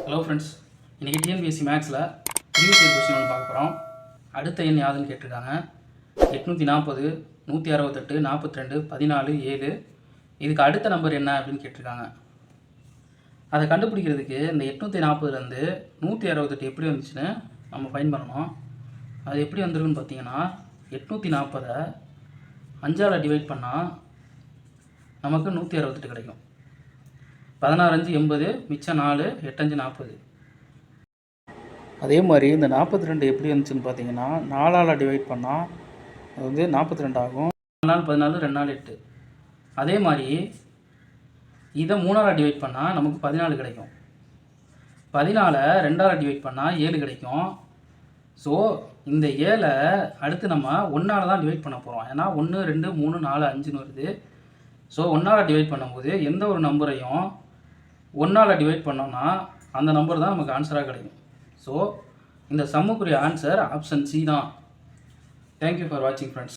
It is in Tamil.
ஹலோ ஃப்ரெண்ட்ஸ், இன்றைக்கி டிஎன்பிஎஸ்சி மேக்ஸில் ப்ரீவியஸ் இயர் கொஸ்டின் ஒன்று பார்க்க போகிறோம். அடுத்த எண் யாதுன்னு கேட்டிருக்காங்க. 840, 168, 42, 14, 7. இதுக்கு அடுத்த நம்பர் என்ன அப்படின்னு கேட்டிருக்காங்க. அதை கண்டுபிடிக்கிறதுக்கு இந்த 840லேருந்து 168 எப்படி வந்துச்சுன்னு நம்ம ஃபைன் பண்ணணும். அது எப்படி வந்துருக்குன்னு பார்த்தீங்கன்னா, 840 5ஆல் டிவைட் பண்ணால் நமக்கு 168 கிடைக்கும். 16 5 80, மிச்சம் 4, 8 5 40. அதே மாதிரி இந்த 42 எப்படி வந்துச்சுன்னு பார்த்தீங்கன்னா, 4ஆல் டிவைட் பண்ணால் அது வந்து 42 ஆகும். 4 14, 2 4 8. அதே மாதிரி இதை 3ஆல் டிவைட் பண்ணால் நமக்கு 14 கிடைக்கும். 14 2ஆல் டிவைட் பண்ணால் 7 கிடைக்கும். ஸோ இந்த 7 அடுத்து நம்ம 1ஆல் தான் டிவைட் பண்ண போகிறோம். ஏன்னா 1 2 3 4 5ன்னு வருது. ஸோ 1ஆல் டிவைட் பண்ணும்போது எந்த ஒரு நம்பரையும் 1ஆல் டிவைட் பண்ணோம்னா அந்த நம்பர் தான் நமக்கு ஆன்சராக கிடைக்கும். ஸோ இந்த சம்முக்குரிய ஆன்சர் ஆப்ஷன் சி தான். தேங்க்யூ ஃபார் வாட்சிங் ஃப்ரெண்ட்ஸ்.